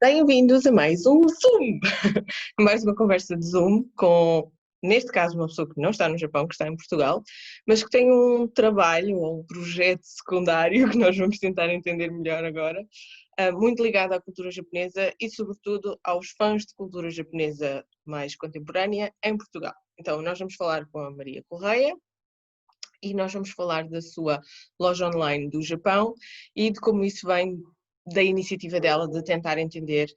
Bem-vindos a mais um Zoom! Mais uma conversa de Zoom com, neste caso, uma pessoa que não está no Japão, que está em Portugal, mas que tem um trabalho ou um projeto secundário que nós vamos tentar entender melhor agora, muito ligado à cultura japonesa e, sobretudo, aos fãs de cultura japonesa mais contemporânea em Portugal. Então, nós vamos falar com a Maria Correia e nós vamos falar da sua loja online do Japão e de como isso vem da iniciativa dela de tentar entender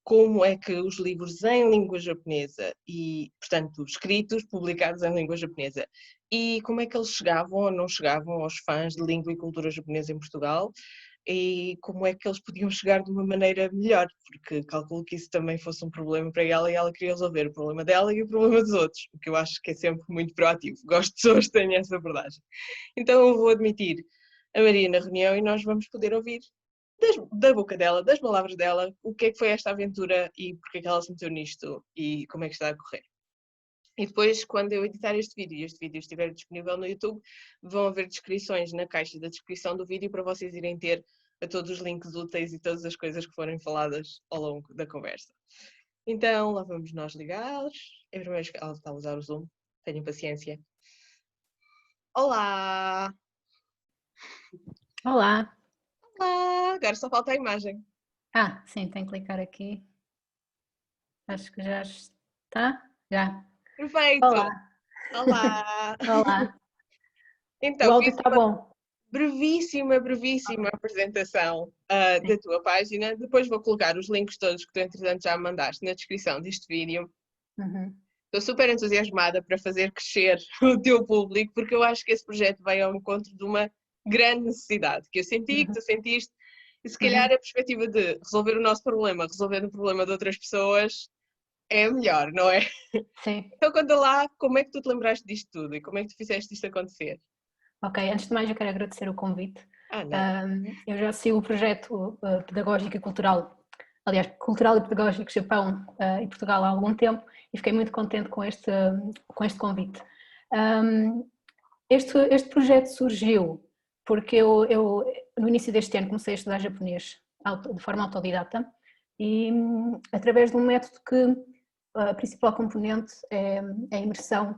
como é que os livros em língua japonesa e, portanto, escritos, publicados em língua japonesa, e como é que eles chegavam ou não chegavam aos fãs de língua e cultura japonesa em Portugal, e como é que eles podiam chegar de uma maneira melhor, porque calculo que isso também fosse um problema para ela e ela queria resolver o problema dela e o problema dos outros, o que eu acho que é sempre muito proativo. Gosto de pessoas que têm essa abordagem. Então eu vou admitir a Maria na reunião e nós vamos poder ouvir da boca dela, das palavras dela, o que é que foi esta aventura e porque é que ela se meteu nisto e como é que está a correr. E depois, quando eu editar este vídeo e este vídeo estiver disponível no YouTube, vão haver descrições na caixa da descrição do vídeo para vocês irem ter a todos os links úteis e todas as coisas que forem faladas ao longo da conversa. Então, lá vamos nós ligar. É a primeira vez que ela está a usar o Zoom. Tenham paciência. Olá! Olá! Olá! Agora só falta a imagem. Sim, tem que clicar aqui. Acho que já está. Já. Perfeito! Olá! Olá! Olá! Então, O áudio fiz está bom. brevíssima apresentação da tua página. Depois vou colocar os links todos que tu, entretanto, já me mandaste na descrição deste vídeo. Uhum. Estou super entusiasmada para fazer crescer o teu público, porque eu acho que esse projeto veio ao encontro de uma grande necessidade que eu senti, que tu sentiste, e se calhar a perspectiva de resolver o nosso problema, resolver o problema de outras pessoas, é melhor, não é? Sim. Então conta lá como é que tu te lembraste disto tudo e como é que tu fizeste isto acontecer. Ok, antes de mais eu quero agradecer o convite. Não. Eu já sigo o projeto pedagógico e cultural, aliás, cultural e pedagógico Japão e Portugal há algum tempo e fiquei muito contente com este convite. Este projeto surgiu porque eu, no início deste ano, comecei a estudar japonês de forma autodidata e através de um método que a principal componente é a imersão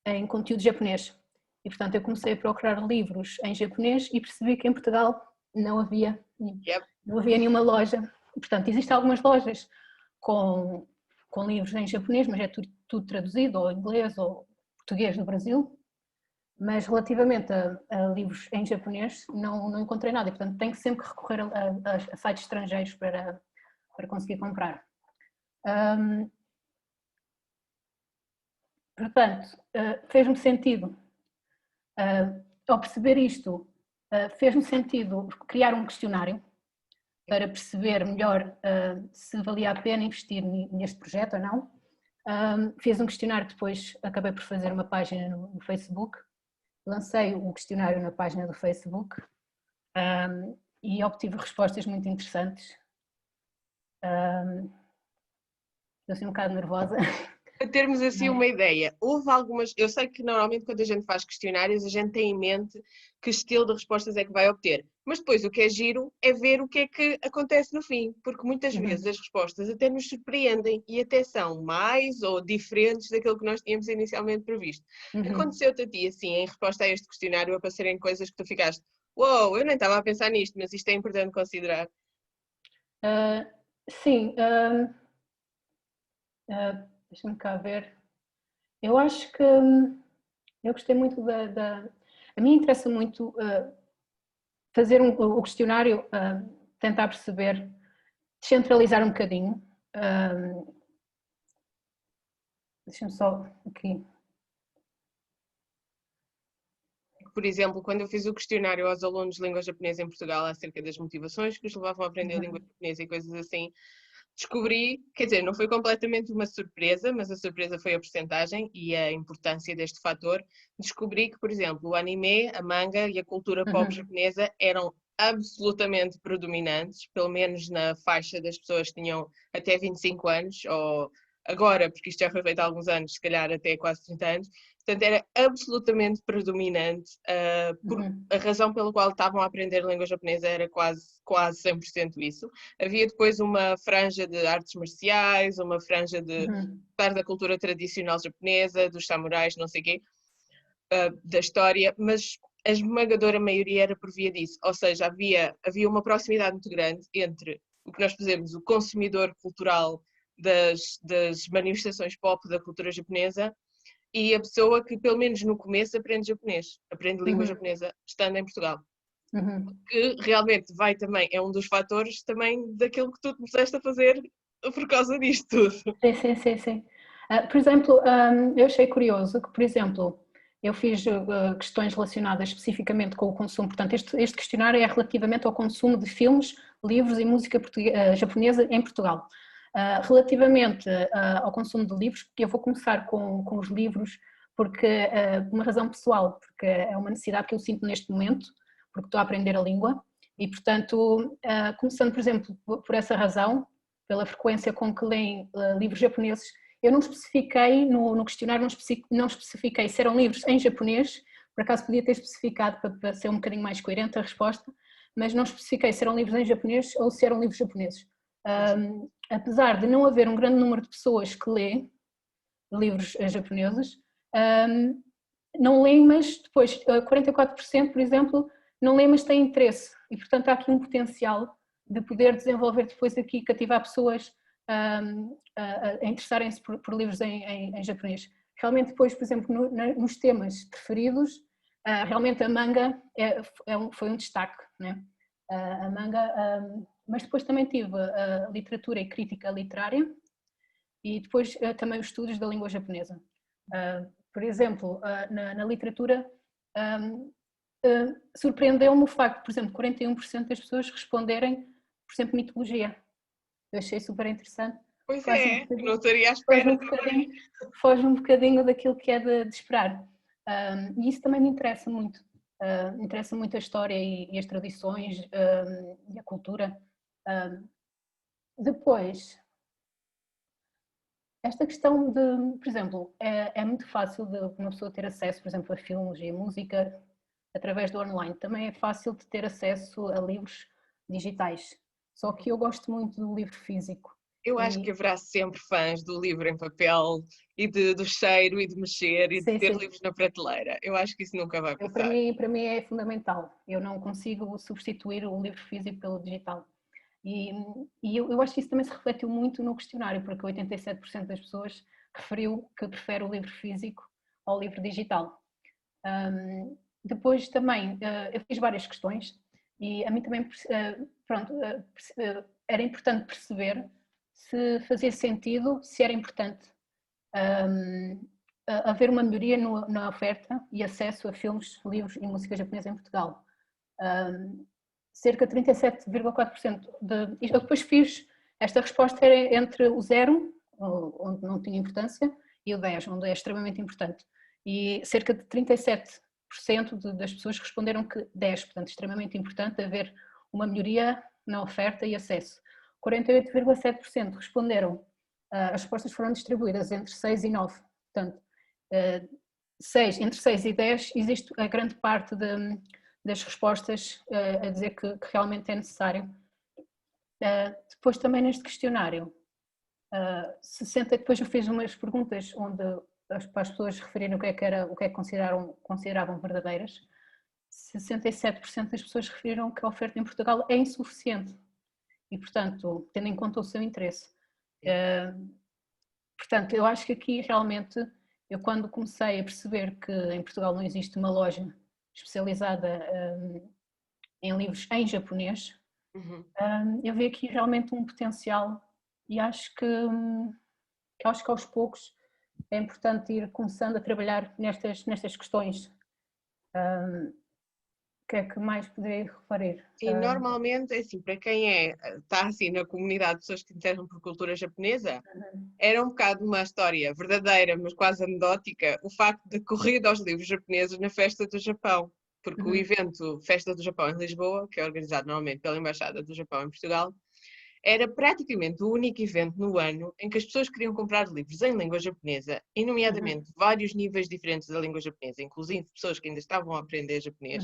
em conteúdo japonês. E, portanto, eu comecei a procurar livros em japonês e percebi que em Portugal não havia nenhuma loja. Portanto, existem algumas lojas com livros em japonês, mas é tudo traduzido, ou inglês, ou português do Brasil. Mas relativamente a livros em japonês, não encontrei nada. E, portanto, tenho sempre que recorrer a sites estrangeiros para conseguir comprar. Portanto, fez-me sentido, ao perceber isto, fez-me sentido criar um questionário para perceber melhor se valia a pena investir neste projeto ou não. Fiz um questionário, depois acabei por fazer uma página no Facebook, lancei o questionário na página do Facebook e obtive respostas muito interessantes. Estou assim um bocado nervosa. Para termos assim uma ideia, houve algumas. Eu sei que normalmente quando a gente faz questionários, a gente tem em mente que estilo de respostas é que vai obter, mas depois o que é giro é ver o que é que acontece no fim, porque muitas vezes as respostas até nos surpreendem e até são mais ou diferentes daquilo que nós tínhamos inicialmente previsto. Aconteceu-te a ti, assim, em resposta a este questionário, aparecerem coisas que tu ficaste, uou, eu nem estava a pensar nisto, mas isto é importante considerar. Sim. Deixa-me cá ver. Eu acho que eu gostei muito A mim interessa muito fazer o questionário, tentar perceber, descentralizar um bocadinho. Deixa-me só aqui. Por exemplo, quando eu fiz o questionário aos alunos de língua japonesa em Portugal acerca das motivações que os levavam a aprender a língua japonesa e coisas assim, descobri, quer dizer, não foi completamente uma surpresa, mas a surpresa foi a percentagem e a importância deste fator. Descobri que, por exemplo, o anime, a manga e a cultura pop japonesa eram absolutamente predominantes, pelo menos na faixa das pessoas que tinham até 25 anos ou agora, porque isto já foi feito há alguns anos, se calhar até quase 30 anos, portanto era absolutamente predominante, a razão pela qual estavam a aprender a língua japonesa era quase 100% isso. Havia depois uma franja de artes marciais, uma franja de parte da cultura tradicional japonesa, dos samurais, não sei o quê, da história, mas a esmagadora maioria era por via disso, ou seja, havia uma proximidade muito grande entre o que nós fazemos, o consumidor cultural das manifestações pop da cultura japonesa e a pessoa que, pelo menos no começo, aprende japonês, aprende língua japonesa, estando em Portugal. Que realmente é um dos fatores também daquilo que tu começaste a fazer por causa disto tudo. Sim. Por exemplo, eu achei curioso que, por exemplo, eu fiz questões relacionadas especificamente com o consumo, portanto este questionário é relativamente ao consumo de filmes, livros e música japonesa em Portugal. Relativamente ao consumo de livros, eu vou começar com os livros, porque por uma razão pessoal, porque é uma necessidade que eu sinto neste momento, porque estou a aprender a língua, e portanto, começando por exemplo por essa razão, pela frequência com que leem livros japoneses, eu não especifiquei no questionário, não especifiquei se eram livros em japonês, por acaso podia ter especificado para ser um bocadinho mais coerente a resposta, mas não especifiquei se eram livros em japonês ou se eram livros japoneses. Apesar de não haver um grande número de pessoas que lê livros japoneses, não leem, mas depois 44%, por exemplo, não leem, mas têm interesse, e portanto há aqui um potencial de poder desenvolver depois aqui, cativar pessoas a interessarem-se por livros em japonês. Realmente depois, por exemplo, nos temas preferidos, realmente a manga foi um destaque, né? A manga, mas depois também tive a literatura e crítica literária e depois também os estudos da língua japonesa. Por exemplo, na literatura, surpreendeu-me o facto, por exemplo, 41% das pessoas responderem, por exemplo, mitologia. Eu achei super interessante. Pois não estaria à espera também. Foge um bocadinho daquilo que é de esperar. E isso também me interessa muito. Interessa muito a história e as tradições e a cultura. Depois, esta questão de, por exemplo, é muito fácil de uma pessoa ter acesso, por exemplo, a filmes e a música através do online. Também é fácil de ter acesso a livros digitais. Só que eu gosto muito do livro físico. Eu acho que haverá sempre fãs do livro em papel e do cheiro e de mexer e de ter livros na prateleira. Eu acho que isso nunca vai passar. Para mim é fundamental. Eu não consigo substituir o livro físico pelo digital. E eu acho que isso também se refletiu muito no questionário, porque 87% das pessoas referiu que prefere o livro físico ao livro digital. Depois também, eu fiz várias questões e a mim também, era importante perceber se fazia sentido, se era importante haver uma melhoria na oferta e acesso a filmes, livros e música japonesa em Portugal. Cerca de 37,4% eu depois fiz, esta resposta era entre o 0, onde não tinha importância, e o 10, onde é extremamente importante. E cerca de 37% das pessoas responderam que 10, portanto extremamente importante haver uma melhoria na oferta e acesso. 48,7% responderam, as respostas foram distribuídas entre 6 e 9, portanto entre 6 e 10 existe a grande parte das respostas a dizer que realmente é necessário. Depois também neste questionário, depois eu fiz umas perguntas onde para as pessoas referirem o que é que consideravam verdadeiras. 67% das pessoas referiram que a oferta em Portugal é insuficiente e, portanto, tendo em conta o seu interesse. Portanto, eu acho que aqui realmente, eu quando comecei a perceber que em Portugal não existe uma loja especializada em livros em japonês, eu vi aqui realmente um potencial e acho que aos poucos é importante ir começando a trabalhar nestas questões. O que é que mais poderia referir? E normalmente, assim, para quem está assim na comunidade de pessoas que se interessam por cultura japonesa, era um bocado uma história verdadeira, mas quase anedótica, o facto de corrida aos livros japoneses na Festa do Japão. Porque o evento Festa do Japão em Lisboa, que é organizado normalmente pela Embaixada do Japão em Portugal, era praticamente o único evento no ano em que as pessoas queriam comprar livros em língua japonesa, e nomeadamente vários níveis diferentes da língua japonesa, inclusive pessoas que ainda estavam a aprender japonês,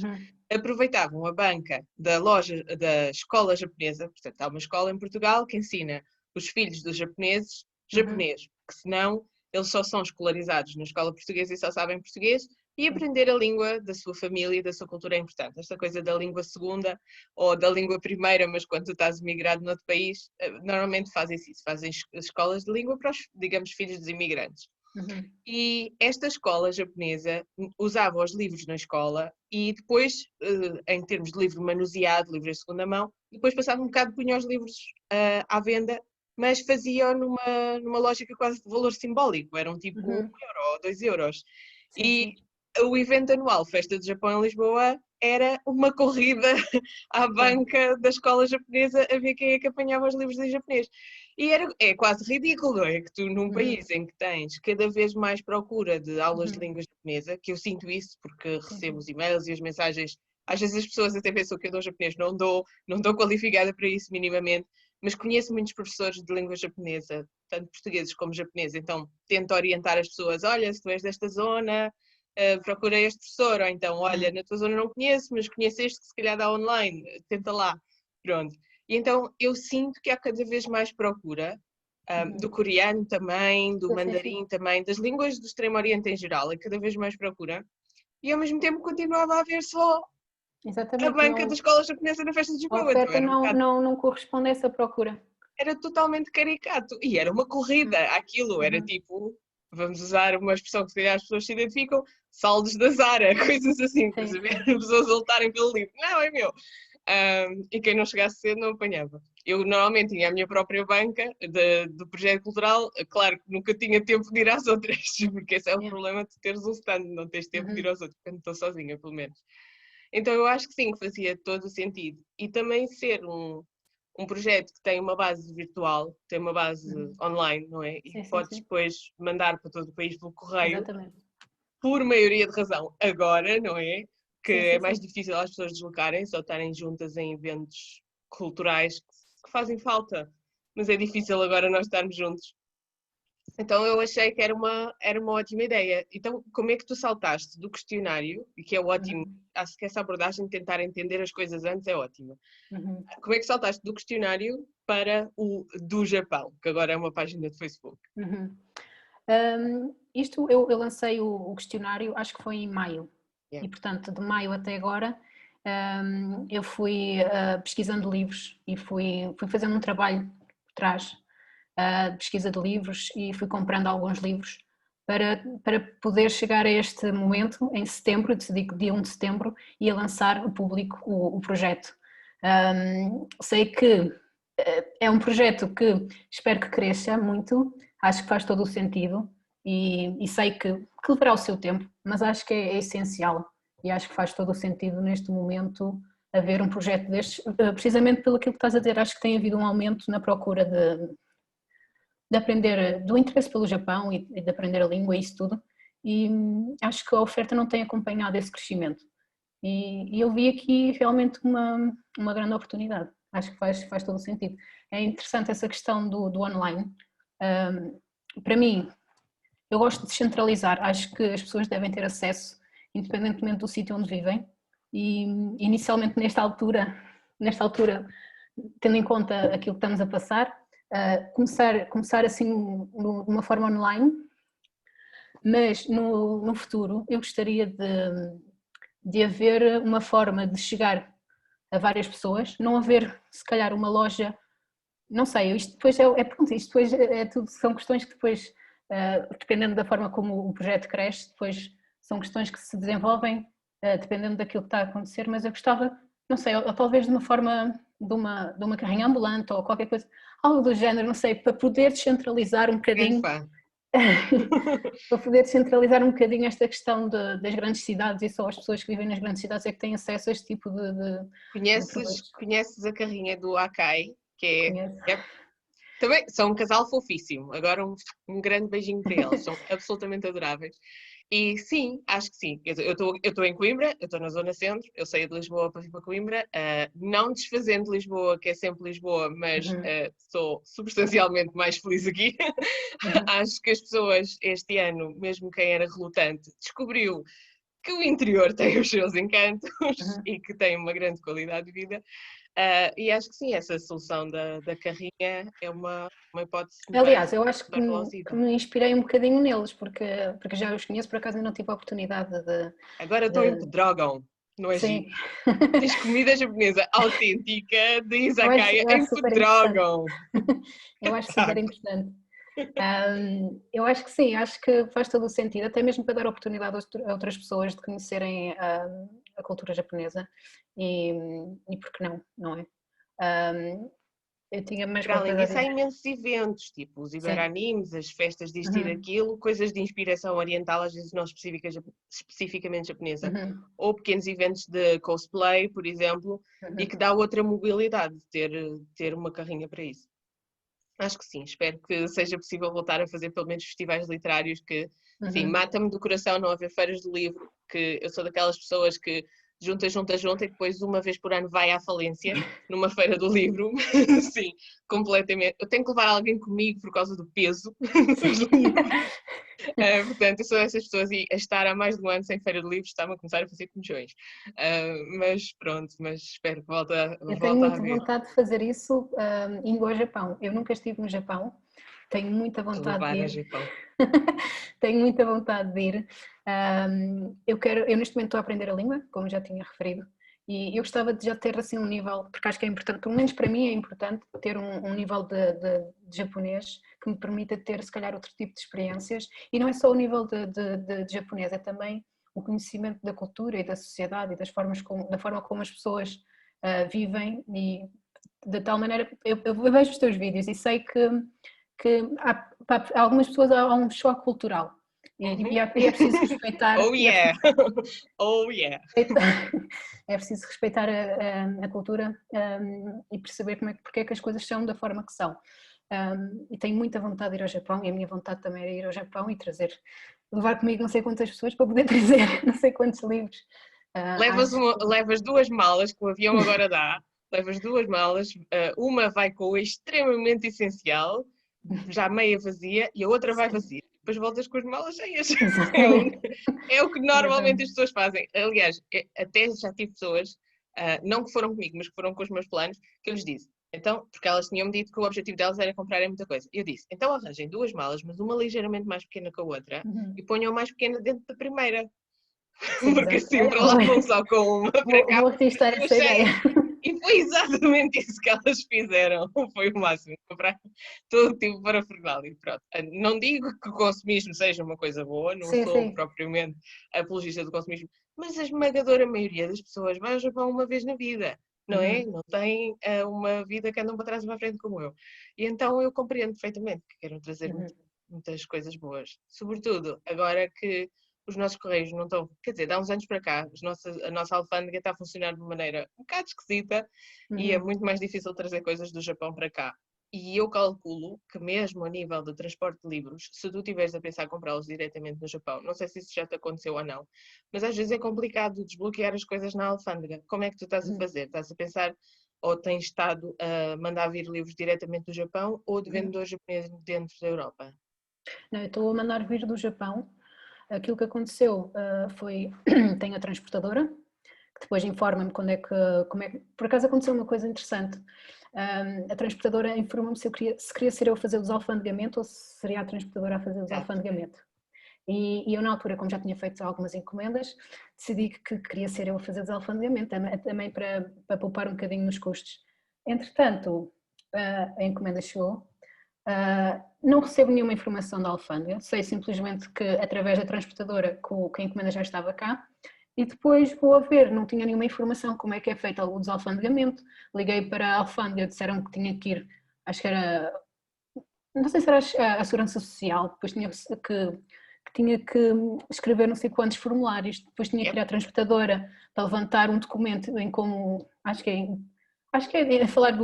aproveitavam a banca da loja, da escola japonesa. Portanto, há uma escola em Portugal que ensina os filhos dos japoneses japonês, porque senão eles só são escolarizados na escola portuguesa e só sabem português, e aprender a língua da sua família e da sua cultura é importante. Esta coisa da língua segunda ou da língua primeira, mas quando tu estás migrado noutro país, normalmente fazem isso, fazem escolas de língua para os, digamos, filhos dos imigrantes. E esta escola japonesa usava os livros na escola e depois, em termos de livro manuseado, livro de segunda mão, depois passava um bocado, punha os livros à venda, mas fazia numa lógica quase de valor simbólico, eram tipo 1 euro ou 2 euros. E o evento anual Festa do Japão em Lisboa era uma corrida à banca da escola japonesa a ver quem é que apanhava os livros em japonês. E é quase ridículo, não é? Que tu, num país em que tens cada vez mais procura de aulas de língua japonesa, que eu sinto isso porque recebo os e-mails e as mensagens, às vezes as pessoas até pensam que eu dou japonês, não estou qualificada para isso minimamente, mas conheço muitos professores de língua japonesa, tanto portugueses como japoneses, então tento orientar as pessoas, olha, se tu és desta zona, procura este professor, ou então, olha, na tua zona não conheço, mas conheço este que se calhar dá online, tenta lá, pronto. E então eu sinto que há cada vez mais procura, do coreano também, do mandarim também, das línguas do Extremo Oriente em geral, é cada vez mais procura, e ao mesmo tempo continuava a haver só a banca da escola japonesa na Festa do Japão. A oferta não corresponde a essa procura. Era totalmente caricato, e era uma corrida àquilo, era tipo, vamos usar uma expressão que se calhar as pessoas se identificam, saldos da Zara, coisas assim, estás a ver? As pessoas a lutarem pelo livro. Não, é meu. E quem não chegasse cedo não apanhava. Eu normalmente tinha a minha própria banca do projeto cultural, claro que nunca tinha tempo de ir às outras, porque esse é o problema de teres um stand, não tens tempo de ir aos outros, quando estou sozinha, pelo menos. Então eu acho que sim, que fazia todo o sentido. E também ser um projeto que tem uma base virtual, tem uma base online, não é? E podes depois mandar para todo o país pelo correio, por maioria de razão, agora, não é? Que é mais difícil as pessoas deslocarem-se ou estarem juntas em eventos culturais que fazem falta, mas é difícil agora nós estarmos juntos. Então eu achei que era uma ótima ideia. Então, como é que tu saltaste do questionário, e que é ótimo, acho que essa abordagem de tentar entender as coisas antes é ótima. Como é que saltaste do questionário para o do Japão, que agora é uma página de Facebook? Eu lancei o questionário, acho que foi em maio, e portanto de maio até agora eu fui pesquisando livros e fui fazendo um trabalho por trás de pesquisa de livros e fui comprando alguns livros para poder chegar a este momento em setembro, decidi que dia 1 de setembro ia lançar ao público o projeto. Sei que é um projeto que espero que cresça muito, acho que faz todo o sentido e sei que levará o seu tempo, mas acho que é essencial e acho que faz todo o sentido neste momento haver um projeto destes, precisamente pelo que estás a dizer, acho que tem havido um aumento na procura de aprender, do interesse pelo Japão e de aprender a língua e isso tudo, e acho que a oferta não tem acompanhado esse crescimento e eu vi aqui realmente uma grande oportunidade, acho que faz todo o sentido. É interessante essa questão do online. Para mim, eu gosto de descentralizar, acho que as pessoas devem ter acesso independentemente do sítio onde vivem e inicialmente nesta altura, tendo em conta aquilo que estamos a passar, começar assim de uma forma online, mas no futuro eu gostaria de haver uma forma de chegar a várias pessoas, não haver se calhar uma loja, não sei, isto depois isto depois tudo, são questões que depois, dependendo da forma como o projeto cresce, depois são questões que se desenvolvem dependendo daquilo que está a acontecer, mas eu gostava, não sei, ou talvez de uma forma de uma carrinha ambulante ou qualquer coisa, algo do género, não sei, para poder descentralizar um bocadinho para poder descentralizar um bocadinho esta questão das grandes cidades e só as pessoas que vivem nas grandes cidades é que têm acesso a este tipo de Conheces a carrinha do Akai, que também são um casal fofíssimo, agora um grande beijinho para eles, são absolutamente adoráveis. E sim, acho que sim. Eu estou em Coimbra, eu estou na zona centro, eu saí de Lisboa para vir para Coimbra, não desfazendo Lisboa, que é sempre Lisboa, mas Uhum, sou substancialmente mais feliz aqui. uhum, Acho que as pessoas este ano, mesmo quem era relutante, descobriu que o interior tem os seus encantos uhum. e que tem uma grande qualidade de vida. E acho que sim, essa solução da carrinha é uma hipótese que me Aliás, parece eu acho super que plausível. me inspirei um bocadinho neles, porque já os conheço, por acaso ainda não tive a oportunidade Agora estou em de... Pedrógão, não é Sim, giro? Tens comida japonesa autêntica de Izakaya eu acho em super interessante. Pedrógão. Eu acho super Taco. interessante. Eu acho que sim, acho que faz todo o sentido, até mesmo para dar oportunidade a outras pessoas de conhecerem a cultura japonesa e por que não, não é? Um, eu tinha mais Para qualquer além coisa a disso, há dizer. imensos eventos, tipo os Sim. Iberanimes, as festas disto e Uhum, daquilo, coisas de inspiração oriental, às vezes não especificamente japonesa, uhum, ou pequenos eventos de cosplay, por exemplo, e uhum, que dá outra mobilidade de ter uma carrinha para isso. Acho que sim, espero que seja possível voltar a fazer pelo menos festivais literários que, sim, uhum. mata-me do coração não haver feiras do livro, que eu sou daquelas pessoas que junta e depois uma vez por ano vai à falência numa feira do livro. Sim, completamente. Eu tenho que levar alguém comigo por causa do peso dos Sim. livros. Portanto, eu sou dessas pessoas e a estar há mais de um ano sem feira de livros está-me a começar a fazer comissões. Mas pronto, mas espero que Eu tenho volte a muita haver. vontade de fazer isso indo ao Japão. Eu nunca estive no Japão, tenho muita De vontade de levar a ir. Japão. Tenho muita vontade de ir. Eu neste momento estou a aprender a língua, como já tinha referido, e eu gostava de já ter assim um nível, porque acho que é importante, pelo menos para mim é importante ter um nível de japonês que me permita ter se calhar outro tipo de experiências, e não é só o nível de japonês, é também o conhecimento da cultura e da sociedade e da forma como as pessoas vivem e de tal maneira, eu vejo os teus vídeos e sei que para algumas pessoas há um choque cultural Uhum. e é preciso respeitar, Oh yeah! Oh yeah! é preciso respeitar a cultura e perceber porque é que as coisas são da forma que são. E tenho muita vontade de ir ao Japão e a minha vontade também era ir ao Japão e levar comigo não sei quantas pessoas para poder trazer não sei quantos livros. Acho Levas duas malas que o avião agora dá, levas duas malas, uma vai com o extremamente essencial, já meia vazia, e a outra vai sim, vazia. Depois voltas com as malas cheias. É o, exatamente, é o que normalmente as exatamente. pessoas fazem. Aliás, até já tive pessoas, não que foram comigo, mas que foram com os meus planos, que eu lhes disse. Então, porque elas tinham-me dito que o objetivo delas era comprarem muita coisa. Eu disse, então arranjem duas malas, mas uma ligeiramente mais pequena que a outra, e Uhum. ponham mais pequena dentro da primeira. Sim, Porque exato. assim, Olha, para lá vão só com uma, para cá vou vão com registrar duas essa ideia. cheias. E foi exatamente isso que elas fizeram. Foi o máximo. Comprar todo tipo de parafernália. Pronto. Não digo que o consumismo seja uma coisa boa, não Sim, sou sim. propriamente apologista do consumismo, mas a esmagadora maioria das pessoas vai ao Japão uma vez na vida. Não é? Uhum. Não tem uma vida que andam para trás e para a frente como eu. E então eu compreendo perfeitamente que queiram trazer Uhum. muitas coisas boas. Sobretudo agora que os nossos correios não estão, quer dizer, há uns anos para cá, a nossa alfândega está a funcionar de uma maneira um bocado esquisita e é Uhum. muito mais difícil trazer coisas do Japão para cá. E eu calculo que mesmo a nível do transporte de livros, se tu estiveres a pensar comprá-los diretamente no Japão, não sei se isso já te aconteceu ou não, mas às vezes é complicado desbloquear as coisas na alfândega. Como é que tu estás a Uhum. fazer? Estás a pensar ou tens estado a mandar vir livros diretamente do Japão ou de Uhum. vendedores japoneses dentro da Europa? Não, eu estou a mandar vir do Japão. Aquilo que aconteceu foi, tenho a transportadora, que depois informa-me como é que, por acaso aconteceu uma coisa interessante. A transportadora informa-me se queria ser eu a fazer o desalfandegamento ou se seria a transportadora a fazer o Exato. desalfandegamento. E eu, na altura, como já tinha feito algumas encomendas, decidi que queria ser eu a fazer o desalfandegamento, também para poupar um bocadinho nos custos. Entretanto, a encomenda chegou, não recebo nenhuma informação da alfândega, sei simplesmente que através da transportadora que a encomenda já estava cá, e depois vou a ver, não tinha nenhuma informação como é que é feito o desalfandegamento. Liguei para a alfândega, disseram que tinha que ir, acho que era, não sei se era a Segurança Social, depois tinha que escrever não sei quantos formulários, depois tinha que ir Yep. à transportadora para levantar um documento em como, acho que é falar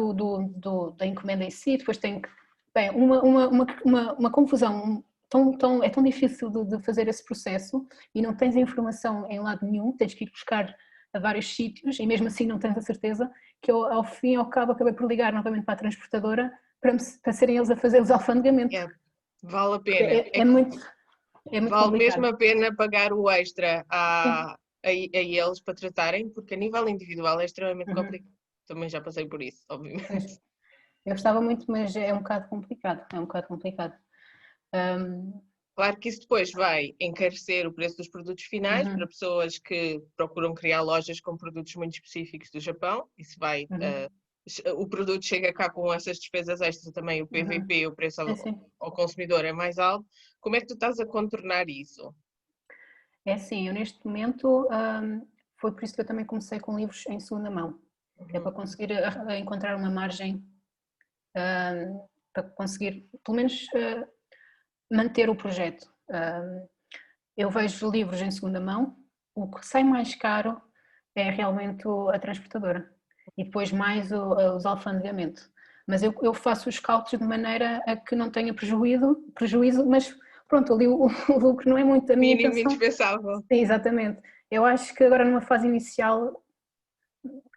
da encomenda em si, depois tem que, bem, uma confusão é tão difícil de fazer esse processo e não tens a informação em lado nenhum, tens que ir buscar a vários sítios e mesmo assim não tens a certeza, que eu ao fim e ao cabo acabei por ligar novamente para a transportadora para serem eles a fazer os alfandegamento. Vale a Porque pena. é muito Vale complicado. mesmo a pena pagar o extra Sim. a eles para tratarem, porque a nível individual é extremamente Uhum. complicado. Também já passei por isso, obviamente. Pois. Eu gostava muito, mas é um bocado complicado. É um bocado complicado. Claro que isso depois vai encarecer o preço dos produtos finais para Uhum, pessoas que procuram criar lojas com produtos muito específicos do Japão. Isso vai, uhum, o produto chega cá com essas despesas extras também, o uhum. PVP, o preço Sim, sim. ao consumidor é mais alto. Como é que tu estás a contornar isso? É assim, eu neste momento, foi por isso que eu também comecei com livros em segunda mão, que é para Uhum. conseguir encontrar uma margem, para conseguir, pelo menos, manter o projeto. Eu vejo livros em segunda mão, o que sai mais caro é realmente a transportadora e depois mais os alfandegamento. Mas eu faço os cálculos de maneira a que não tenha prejuízo, mas pronto, ali o lucro não é muito a minha Mínimo intenção. indispensável. Sim, exatamente. Eu acho que agora numa fase inicial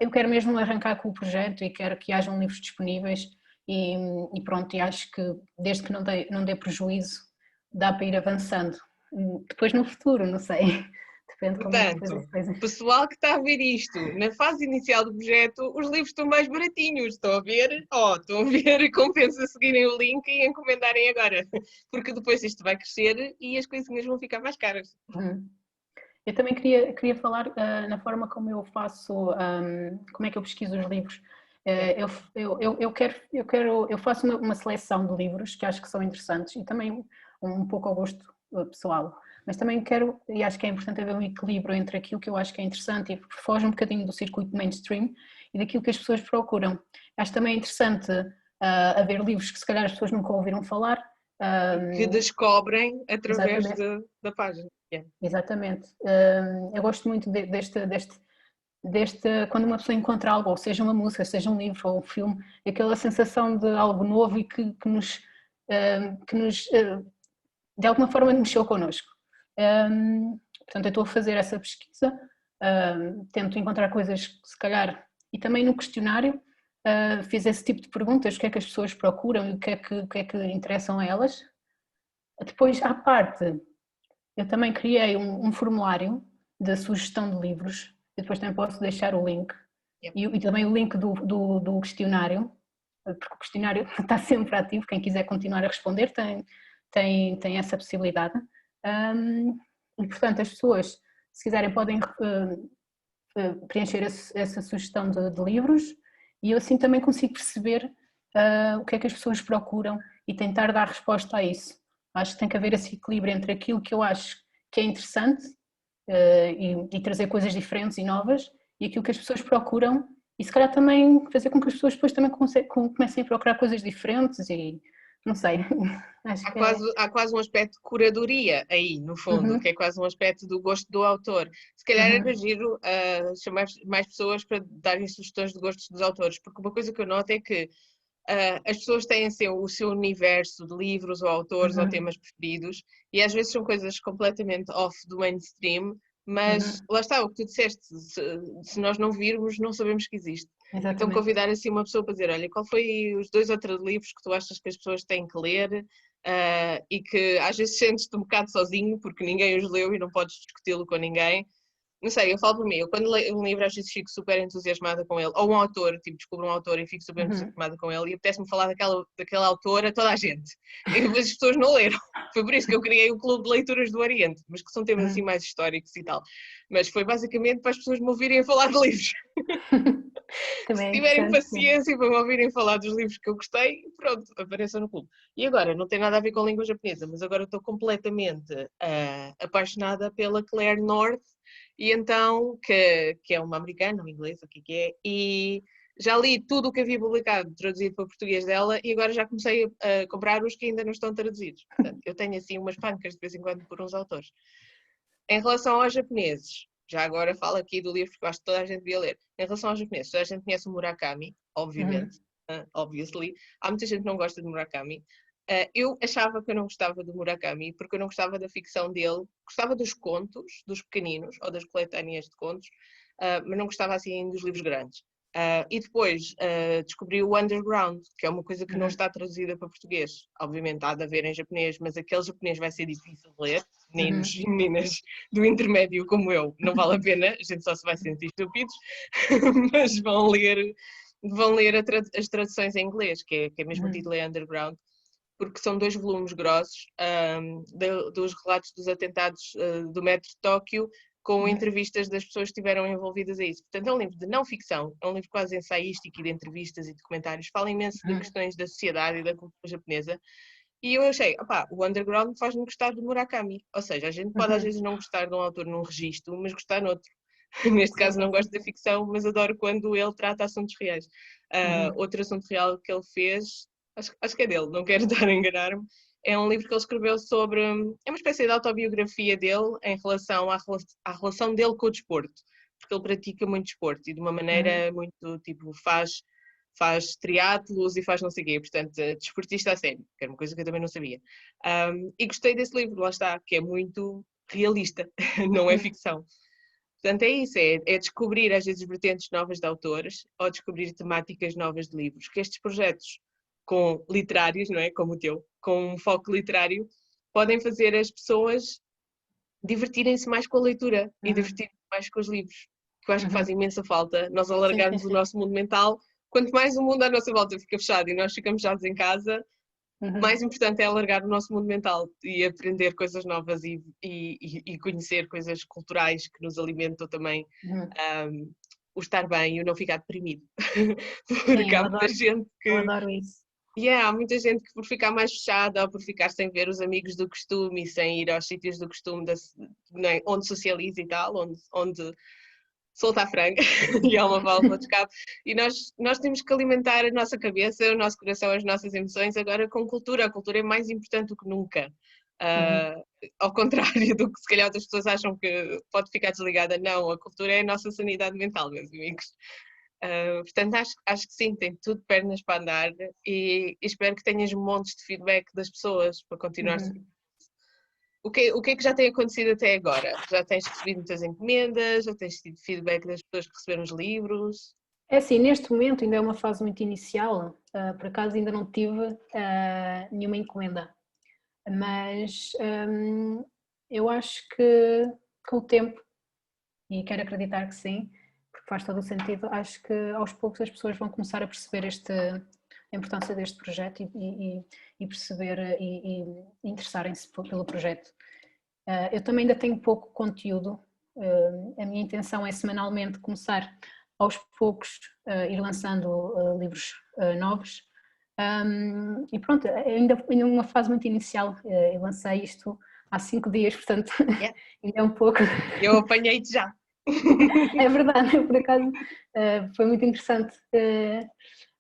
eu quero mesmo arrancar com o projeto e quero que hajam livros disponíveis e pronto, e acho que desde que não dê prejuízo dá para ir avançando. Depois no futuro, não sei, depende como é que depois as Portanto, coisas. pessoal que está a ver isto, na fase inicial do projeto, os livros estão mais baratinhos. Estão a ver? Estão a ver, compensa seguirem o link e encomendarem agora. Porque depois isto vai crescer e as coisinhas vão ficar mais caras. Uhum. Eu também queria falar na forma como eu faço, como é que eu pesquiso os livros. Yeah. Eu faço uma seleção de livros que acho que são interessantes e também um pouco ao gosto pessoal, mas também quero, e acho que é importante haver um equilíbrio entre aquilo que eu acho que é interessante e foge um bocadinho do circuito mainstream e daquilo que as pessoas procuram. Acho também interessante haver livros que se calhar as pessoas nunca ouviram falar. E que descobrem através Exatamente. da página. Yeah. Exatamente. Eu gosto muito quando uma pessoa encontra algo, ou seja uma música, seja um livro ou um filme, aquela sensação de algo novo e que nos de alguma forma mexeu connosco. Portanto, eu estou a fazer essa pesquisa, tento encontrar coisas que se calhar, e também no questionário fiz esse tipo de perguntas, o que é que as pessoas procuram e o que é que interessam a elas. Depois, à parte, eu também criei um formulário de sugestão de livros, e depois também posso deixar o link, Yeah. e também o link do questionário, porque o questionário está sempre ativo, quem quiser continuar a responder tem essa possibilidade. E portanto as pessoas, se quiserem, podem preencher essa sugestão de livros, e eu assim também consigo perceber o que é que as pessoas procuram e tentar dar resposta a isso. Acho que tem que haver esse equilíbrio entre aquilo que eu acho que é interessante e trazer coisas diferentes e novas e aquilo que as pessoas procuram e se calhar também fazer com que as pessoas depois também comecem a procurar coisas diferentes e não sei, acho que é. Há quase um aspecto de curadoria aí, no fundo, que Uhum, é quase um aspecto do gosto do autor. Se calhar era uhum, giro chamar mais pessoas para darem sugestões de gostos dos autores, porque uma coisa que eu noto é que as pessoas têm assim, o seu universo de livros ou autores ou uhum, temas preferidos e às vezes são coisas completamente off do mainstream, mas uhum, lá está, o que tu disseste, se nós não virmos, não sabemos que existe. Então exatamente. convidar assim uma pessoa para dizer, olha, qual foi os 2 ou 3 livros que tu achas que as pessoas têm que ler e que às vezes sentes-te um bocado sozinho porque ninguém os leu e não podes discuti-lo com ninguém. Não sei, eu falo por mim, eu quando leio um livro às vezes fico super entusiasmada com ele, ou um autor, tipo, descubro um autor e fico super Uhum, entusiasmada com ele e apetece-me falar daquela autora a toda a gente. E depois as pessoas não leram. Foi por isso que eu criei o Clube de Leituras do Oriente, mas que são temas assim uhum. mais históricos e tal. Mas foi basicamente para as pessoas me ouvirem a falar de livros. Se Também é tiverem interessante, sim. paciência para me ouvirem falar dos livros que eu gostei, pronto, apareçam no clube. E agora, não tem nada a ver com a língua japonesa, mas agora estou completamente apaixonada pela Claire North, e então, que é uma americana, uma inglesa, o que é, e já li tudo o que havia publicado, traduzido para o português dela, e agora já comecei a comprar os que ainda não estão traduzidos. Portanto, eu tenho assim umas pancas de vez em quando por uns autores. Em relação aos japoneses, já agora falo aqui do livro que eu acho que toda a gente devia ler. Em relação aos japoneses, toda a gente conhece o Murakami, obviamente, Uhum, obviously. Há muita gente que não gosta de Murakami. Eu achava que eu não gostava do Murakami, porque eu não gostava da ficção dele, gostava dos contos, dos pequeninos, ou das coletâneas de contos, mas não gostava assim dos livros grandes. E depois descobri o Underground, que é uma coisa que não está traduzida para português. Obviamente há de haver em japonês, mas aquele japonês vai ser difícil de ler, meninos e meninas do intermédio como eu, não vale a pena, a gente só se vai sentir estúpidos, mas vão ler as traduções em inglês, que é mesmo o título é Underground, porque são 2 volumes grossos dos relatos dos atentados do metro de Tóquio, com entrevistas das pessoas que estiveram envolvidas a isso. Portanto, é um livro de não ficção, é um livro quase ensaístico e de entrevistas e documentários, fala imenso de questões da sociedade e da cultura japonesa, e eu achei, opá, o Underground faz-me gostar do Murakami, ou seja, a gente pode às vezes não gostar de um autor num registro, mas gostar noutro. Neste caso não gosto da ficção, mas adoro quando ele trata assuntos reais. Outro assunto real que ele fez, acho que é dele, não quero estar a enganar-me, é um livro que ele escreveu sobre, é uma espécie de autobiografia dele em relação à relação dele com o desporto, porque ele pratica muito desporto e de uma maneira muito, tipo, faz triatlos e faz não sei o quê, portanto, desportista a sério, que era uma coisa que eu também não sabia. E gostei desse livro, lá está, que é muito realista, não é ficção. Portanto, é isso, é descobrir às vezes vertentes novas de autores ou descobrir temáticas novas de livros, que estes projetos com literários, não é, como o teu, com um foco literário, podem fazer as pessoas divertirem-se mais com a leitura e divertirem-se mais com os livros, que eu acho que faz imensa falta, nós alargarmos o nosso mundo mental. Quanto mais o mundo à nossa volta fica fechado e nós ficamos fechados em casa, mais importante é alargar o nosso mundo mental e aprender coisas novas e conhecer coisas culturais que nos alimentam também o estar bem e o não ficar deprimido. Porque há muita gente que... Eu adoro isso. Há muita gente que por ficar mais fechada ou por ficar sem ver os amigos do costume e sem ir aos sítios do costume onde socializa e tal, onde solta a franga e há uma válvula de escape. E nós temos que alimentar a nossa cabeça, o nosso coração, as nossas emoções agora com cultura. A cultura é mais importante do que nunca. Ao contrário do que se calhar outras pessoas acham que pode ficar desligada. Não, a cultura é a nossa sanidade mental, meus amigos. Portanto, acho que sim, tem tudo pernas para andar e espero que tenhas montes de feedback das pessoas para continuar. O que é que já tem acontecido até agora? Já tens recebido muitas encomendas? Já tens tido feedback das pessoas que receberam os livros? É assim, neste momento ainda é uma fase muito inicial, por acaso ainda não tive nenhuma encomenda, mas eu acho que com o tempo, e quero acreditar que sim, porque faz todo o sentido, acho que aos poucos as pessoas vão começar a perceber a importância deste projeto e perceber e interessarem-se pelo projeto. Eu também ainda tenho pouco conteúdo, a minha intenção é semanalmente começar aos poucos ir lançando livros novos e pronto, ainda numa fase muito inicial, eu lancei isto há 5 dias, portanto ainda é um pouco... Eu apanhei-te já! É verdade, por acaso foi muito interessante,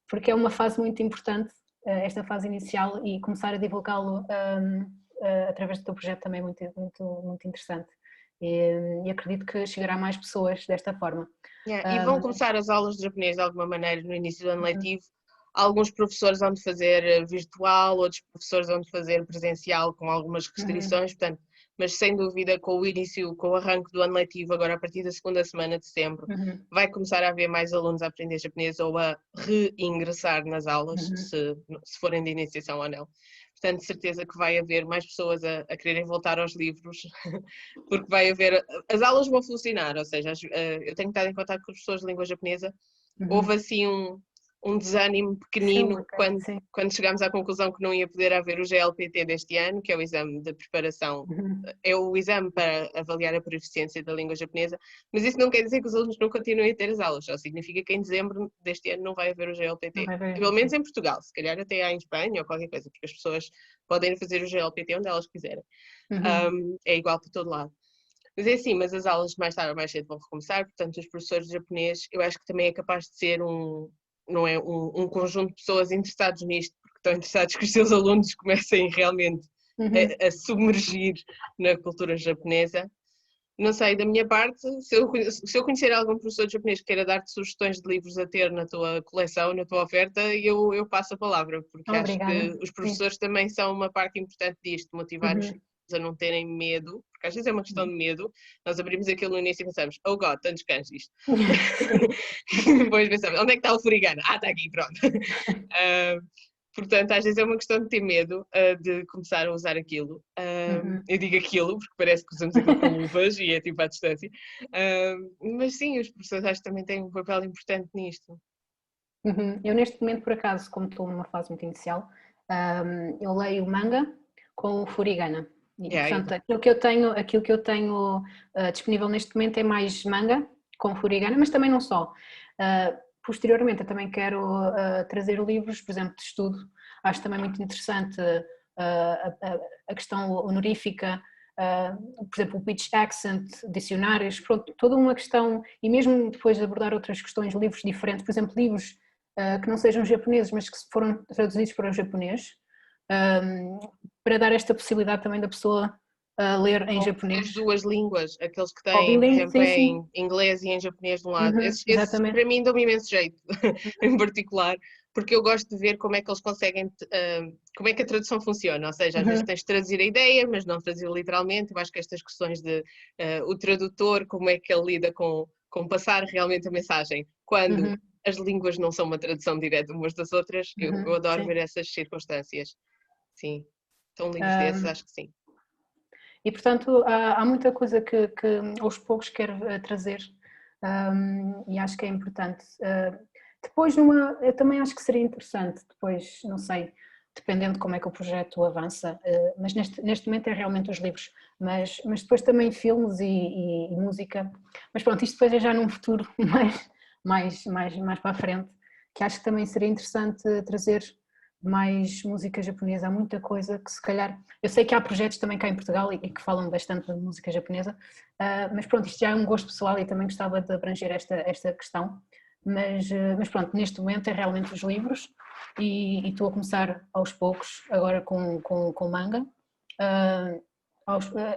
porque é uma fase muito importante, esta fase inicial, e começar a divulgá-lo através do teu projeto também é muito, muito, muito interessante. E acredito que chegará a mais pessoas desta forma. E vão começar as aulas de japonês de alguma maneira no início do ano letivo. Alguns professores vão fazer virtual, outros professores vão fazer presencial com algumas restrições, portanto, mas sem dúvida com o início, com o arranque do ano letivo, agora a partir da segunda semana de setembro, vai começar a haver mais alunos a aprender japonês ou a reingressar nas aulas, se forem de iniciação ou não. Portanto, certeza que vai haver mais pessoas a quererem voltar aos livros, porque vai haver... As aulas vão funcionar, ou seja, eu tenho estado em contato com as pessoas de língua japonesa, houve assim um desânimo pequenino quando chegámos à conclusão que não ia poder haver o GLPT deste ano, que é o exame de preparação, é o exame para avaliar a proficiência da língua japonesa, mas isso não quer dizer que os alunos não continuem a ter as aulas, só significa que em dezembro deste ano não vai haver o GLPT, pelo menos em Portugal, se calhar até há em Espanha ou qualquer coisa, porque as pessoas podem fazer o GLPT onde elas quiserem, é igual para todo lado. Mas é assim, mas as aulas mais tarde ou mais cedo vão recomeçar, portanto os professores de japonês, eu acho que também é capaz de ser não é um conjunto de pessoas interessados nisto, porque estão interessados que os seus alunos comecem realmente a submergir na cultura japonesa. não sei, da minha parte, se eu conhecer algum professor de japonês que queira dar-te sugestões de livros a ter na tua coleção, na tua oferta, eu passo a palavra, porque acho que Obrigada. os Sim. professores também são uma parte importante disto, motivar os Uhum. filhos a não terem medo, porque às vezes é uma questão de medo. Nós abrimos aquilo no início e pensamos, oh God, tantos cães isto. E depois pensamos, onde é que está o furigano? Ah, está aqui, pronto. Portanto, às vezes é uma questão de ter medo de começar a usar aquilo. Uhum. Eu digo aquilo porque parece que usamos aquilo com luvas e é tipo à distância. Mas sim, os professores acho que também têm um papel importante nisto. Uhum. Eu neste momento, por acaso, como estou numa fase muito inicial, eu leio manga com o furigana. E, Yeah, portanto, aquilo que eu tenho disponível neste momento é mais manga com furigana, mas também não só. Posteriormente, eu também quero trazer livros, por exemplo, de estudo. Acho também muito interessante a questão honorífica, por exemplo, o pitch accent, dicionários, pronto, toda uma questão, e mesmo depois de abordar outras questões, livros diferentes, por exemplo, livros que não sejam japoneses, mas que foram traduzidos para o japonês, para dar esta possibilidade também da pessoa ler em japonês. as duas línguas, aqueles que Ou têm, por bilíngue, exemplo, sim, sim. em inglês e em japonês de um lado, Uhum, esses exatamente. para mim dão-me imenso jeito, em particular, porque eu gosto de ver como é que eles conseguem, como é que a tradução funciona, ou seja, às vezes Uhum, tens de traduzir a ideia, mas não traduzir literalmente. Eu acho que estas questões de o tradutor, como é que ele lida com passar realmente a mensagem, quando uhum, as línguas não são uma tradução direta umas das outras, eu uhum, adoro sim. ver essas circunstâncias. Sim, então livros desses, acho que sim. E, portanto, há muita coisa que aos poucos quero trazer, e acho que é importante. Depois, eu também acho que seria interessante, depois, não sei, dependendo de como é que o projeto avança, mas neste momento é realmente os livros, mas depois também filmes e música. Mas pronto, isto depois é já num futuro mais para a frente, que acho que também seria interessante trazer mais música japonesa. Há muita coisa que se calhar. Eu sei que há projetos também cá em Portugal e que falam bastante de música japonesa, mas pronto, isto já é um gosto pessoal e também gostava de abranger esta questão. Mas pronto, neste momento é realmente os livros e estou a começar aos poucos, agora com manga.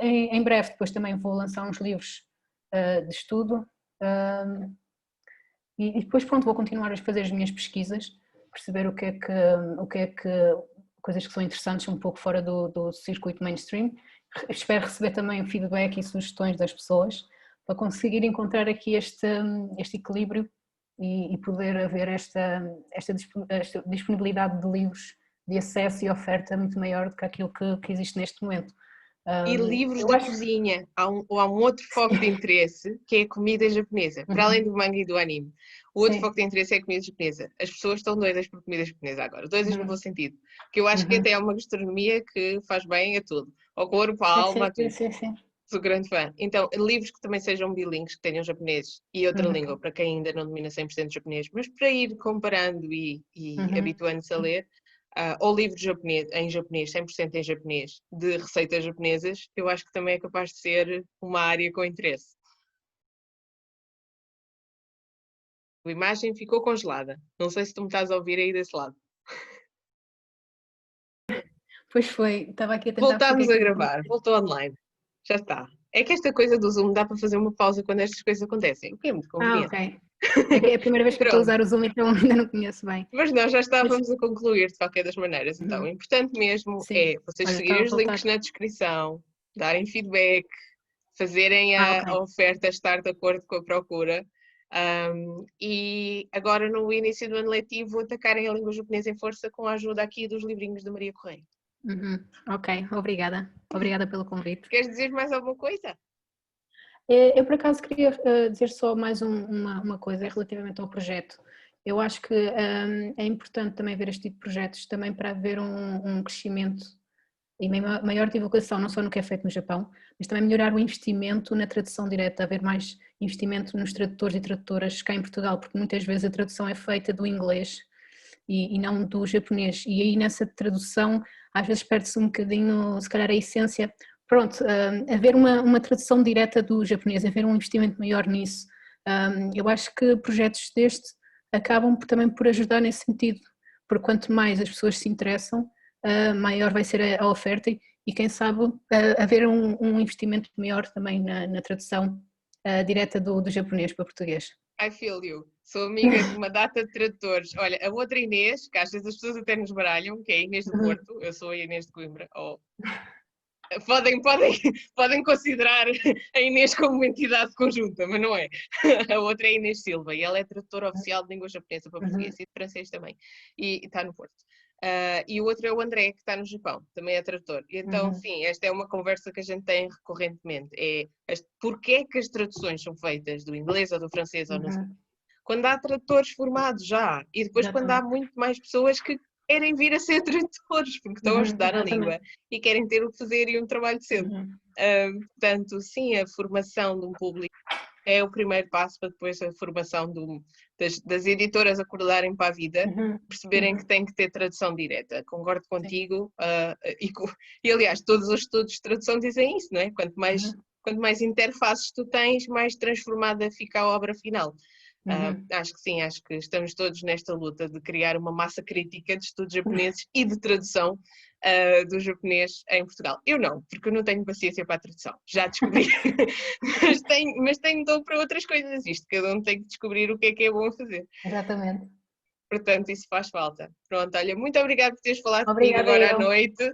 Em breve depois também vou lançar uns livros de estudo e depois pronto, vou continuar a fazer as minhas pesquisas, perceber o que é que coisas que são interessantes um pouco fora do circuito mainstream. Espero receber também o feedback e sugestões das pessoas para conseguir encontrar aqui este equilíbrio e poder haver esta disponibilidade de livros de acesso e oferta muito maior do que aquilo que existe neste momento. E livros Eu de acho cozinha. Há um outro foco de que interesse que é a comida japonesa, para além uhum, do manga e do anime. O outro sim, foco de interesse é a comida japonesa. As pessoas estão doidas por comida japonesa agora, doidas no bom uhum, sentido. Que eu acho que uhum, até é uma gastronomia que faz bem a tudo, ao corpo, à sim, alma, sim, a sim, tudo. sim, sim. Sou grande fã. Então, livros que também sejam bilíngues, que tenham japonês e outra língua, Uhum, para quem ainda não domina 100% japonês, mas para ir comparando e uhum. habituando-se a ler, ou livros japonês, em japonês, 100% em japonês, de receitas japonesas, eu acho que também é capaz de ser uma área com interesse. A imagem ficou congelada. Não sei se tu me estás a ouvir aí desse lado. Pois foi, estava aqui a tentar Voltámos perceber a o que é que gravar, voltou online. Já está. É que esta coisa do Zoom dá para fazer uma pausa quando estas coisas acontecem, o que é muito conveniente. ok. É que é a primeira vez que eu estou a Pronto. usar o Zoom, então ainda não conheço bem. Mas nós já Mas, estávamos a concluir de qualquer das maneiras. Então, o uhum, importante mesmo sim, é vocês olha, estava seguirem a os links voltar. na descrição, darem feedback, fazerem Ok. a oferta estar de acordo com a procura. E agora, no início do ano letivo, atacarem a língua japonesa em força com a ajuda aqui dos livrinhos da Maria Correia. Uhum, ok, obrigada. Obrigada pelo convite. Queres dizer mais alguma coisa? Eu, por acaso, queria dizer só mais uma coisa relativamente ao projeto. Eu acho que é importante também ver este tipo de projetos também para haver um crescimento e maior divulgação, não só no que é feito no Japão, mas também melhorar o investimento na tradução direta, haver mais investimento nos tradutores e tradutoras cá em Portugal, porque muitas vezes a tradução é feita do inglês e não do japonês, e aí nessa tradução às vezes perde-se um bocadinho, se calhar a essência, pronto, haver uma tradução direta do japonês, haver um investimento maior nisso, eu acho que projetos deste acabam também por ajudar nesse sentido, porque quanto mais as pessoas se interessam, maior vai ser a oferta e quem sabe haver um investimento maior também na tradução direta do japonês para português. I feel you. Sou amiga de uma data de tradutores. Olha, a outra Inês, que às vezes as pessoas até nos baralham, que é a Inês do Porto, eu sou a Inês de Coimbra. Podem considerar a Inês como uma entidade conjunta, mas não é. A outra é a Inês Silva e ela é tradutora oficial de língua japonesa para português e de francês também. E está no Porto. E o outro é o André, que está no Japão, também é tradutor. E então, sim, esta é uma conversa que a gente tem recorrentemente. Porquê é que as traduções são feitas do inglês ou do francês ou não sei. Quando há tradutores formados já, e depois quando há muito mais pessoas que querem vir a ser tradutores, porque estão a estudar a língua e querem ter o que fazer e um trabalho decente. Portanto, sim, a formação de um público é o primeiro passo para depois a formação das editoras acordarem para a vida, perceberem que tem que ter tradução direta. Concordo contigo, e aliás, todos os estudos de tradução dizem isso, não é? Quanto mais interfaces tu tens, mais transformada fica a obra final. Acho que sim, acho que estamos todos nesta luta de criar uma massa crítica de estudos japoneses e de tradução do japonês em Portugal. Eu não, porque eu não tenho paciência para a tradução, já descobri, mas tenho dom para outras coisas, isto cada um tem que descobrir o que é bom fazer. Exatamente. Portanto, isso faz falta. Pronto, olha, muito obrigada por teres falado comigo agora à noite.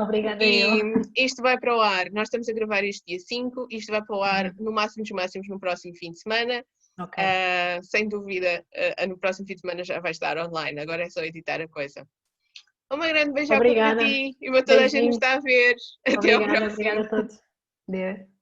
Obrigada eu. Isto vai para o ar, nós estamos a gravar este dia 5, isto vai para o ar no máximo dos máximos no próximo fim de semana. Okay. Sem dúvida, no próximo fim de semana já vai estar online, agora é só editar a coisa. Uma grande beijoca para ti e para toda a gente que está a ver. Até ao próximo. Obrigada a todos. Adeus.